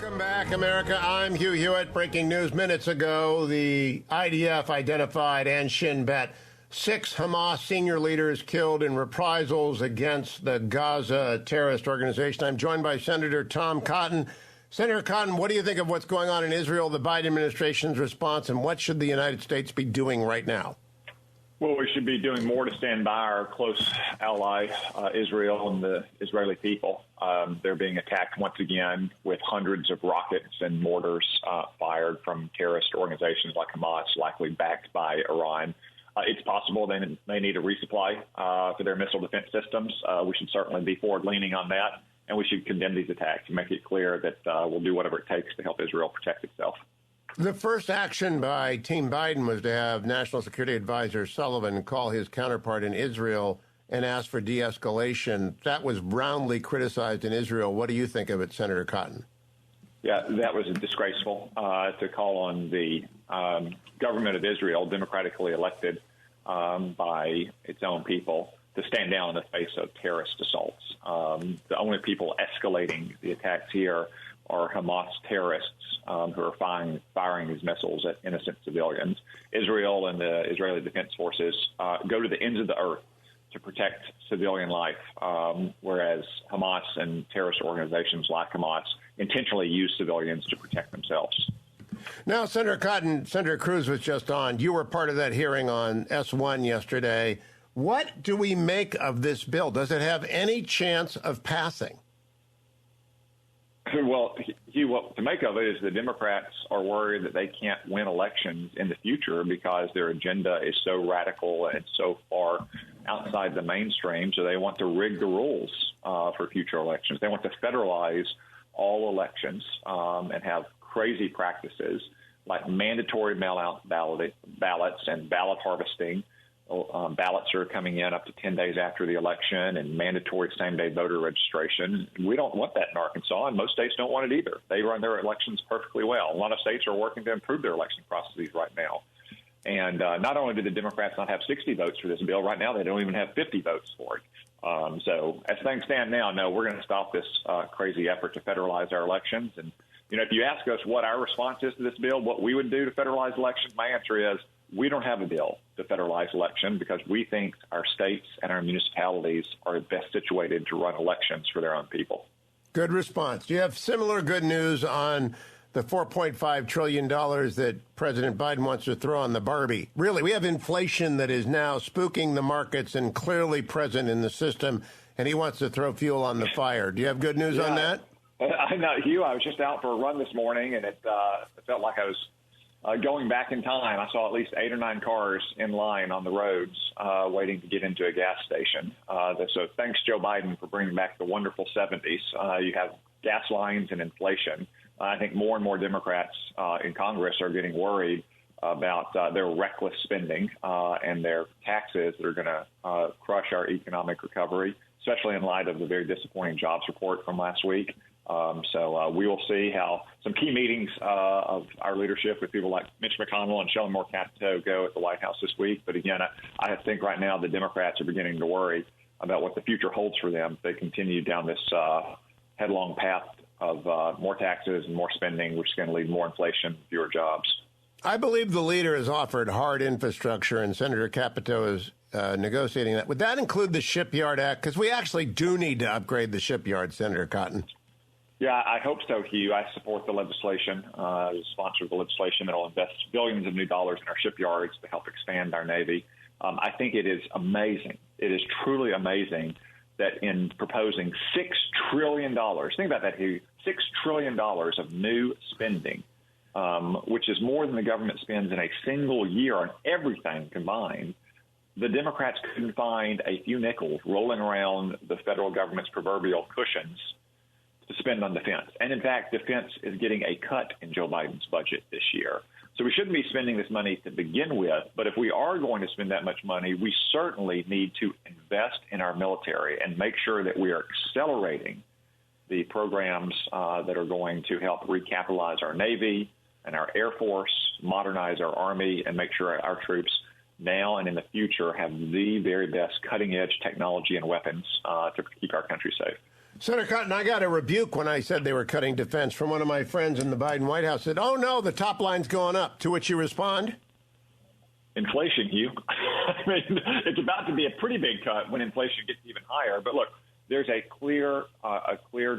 Welcome back, America. I'm Hugh Hewitt. Breaking news minutes ago, the IDF identified and Shin Bet 6 Hamas senior leaders killed in reprisals against the Gaza terrorist organization. I'm joined by Senator Tom Cotton. Senator Cotton, what do you think of what's going on in Israel, the Biden administration's response, and what should the United States be doing right now? Well, we should be doing more to stand by our close ally, Israel, and the Israeli people. They're being attacked once again with hundreds of rockets and mortars fired from terrorist organizations like Hamas, likely backed by Iran. It's possible they may need a resupply for their missile defense systems. We should certainly be forward-leaning on that, and we should condemn these attacks and make it clear that we'll do whatever it takes to help Israel protect itself. The first action by Team Biden was to have National Security Advisor Sullivan call his counterpart in Israel and ask for de-escalation. That was roundly criticized in Israel. What do you think of it, Senator Cotton? Yeah, that was disgraceful to call on the government of Israel, democratically elected by its own people, to stand down in the face of terrorist assaults. The only people escalating the attacks here are Hamas terrorists who are firing these missiles at innocent civilians. Israel and the Israeli Defense Forces go to the ends of the earth to protect civilian life, whereas Hamas and terrorist organizations like Hamas intentionally use civilians to protect themselves. Now, Senator Cotton, Senator Cruz was just on. You were part of that hearing on S1 yesterday. What do we make of this bill? Does it have any chance of passing? Well, Hugh, what to make of it is the Democrats are worried that they can't win elections in the future because their agenda is so radical and so far outside the mainstream. So they want to rig the rules for future elections. They want to federalize all elections and have crazy practices like mandatory mail-out ballots and ballot harvesting. Ballots are coming in up to 10 days after the election, and mandatory same-day voter registration. We don't want that in Arkansas, and most states don't want it either. They run their elections perfectly well. A lot of states are working to improve their election processes right now. And not only do the Democrats not have 60 votes for this bill, right now they don't even have 50 votes for it. So as things stand now, no, we're going to stop this crazy effort to federalize our elections. And, you know, if you ask us what our response is to this bill, what we would do to federalize elections, my answer is we don't have a bill to federalize election because we think our states and our municipalities are best situated to run elections for their own people. Good response. Do you have similar good news on the $4.5 trillion that President Biden wants to throw on the Barbie? Really, we have inflation that is now spooking the markets and clearly present in the system, and he wants to throw fuel on the fire. Do you have good news on that? I know, Hugh. I was just out for a run this morning, and it felt like I was going back in time. I saw at least 8 or 9 cars in line on the roads waiting to get into a gas station. So thanks, Joe Biden, for bringing back the wonderful 70s. You have gas lines and inflation. I think more and more Democrats in Congress are getting worried about their reckless spending and their taxes that are going to crush our economic recovery, especially in light of the very disappointing jobs report from last week. So we will see how some key meetings of our leadership with people like Mitch McConnell and Shelley Moore Capito go at the White House this week. But again, I think right now the Democrats are beginning to worry about what the future holds for them if they continue down this headlong path of more taxes and more spending, which is going to lead to more inflation, fewer jobs. I believe the leader has offered hard infrastructure, and Senator Capito is negotiating that. Would that include the Shipyard Act? Because we actually do need to upgrade the shipyard, Senator Cotton. Yeah, I hope so, Hugh. I support the legislation, sponsor the legislation that will invest billions of new dollars in our shipyards to help expand our Navy. I think it is amazing. It is truly amazing that in proposing $6 trillion, think about that, Hugh, $6 trillion of new spending, which is more than the government spends in a single year on everything combined, the Democrats couldn't find a few nickels rolling around the federal government's proverbial cushions to spend on defense. And in fact, defense is getting a cut in Joe Biden's budget this year. So we shouldn't be spending this money to begin with. But if we are going to spend that much money, we certainly need to invest in our military and make sure that we are accelerating the programs that are going to help recapitalize our Navy and our Air Force, modernize our Army, and make sure our troops now and in the future have the very best cutting-edge technology and weapons to keep our country safe. Senator Cotton, I got a rebuke when I said they were cutting defense from one of my friends in the Biden White House. Said, "Oh no, the top line's going up." To which you respond? Inflation, Hugh. I mean, it's about to be a pretty big cut when inflation gets even higher. But look, there's a clear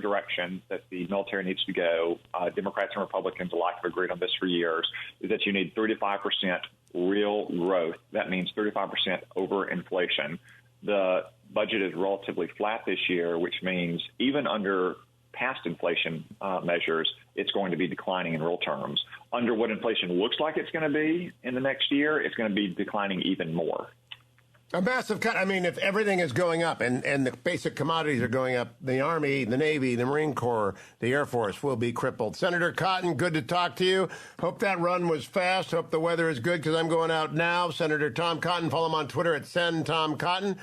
direction that the military needs to go. Democrats and Republicans alike have agreed on this for years, is that you need 3 to 5% real growth. That means 35% over inflation. The budget is relatively flat this year, which means even under past inflation measures, it's going to be declining in real terms. Under what inflation looks like it's going to be in the next year, it's going to be declining even more. A massive cut. I mean, if everything is going up and the basic commodities are going up, the Army, the Navy, the Marine Corps, the Air Force will be crippled. Senator Cotton, good to talk to you. Hope that run was fast. Hope the weather is good because I'm going out now. Senator Tom Cotton, follow him on Twitter at SendTomCotton.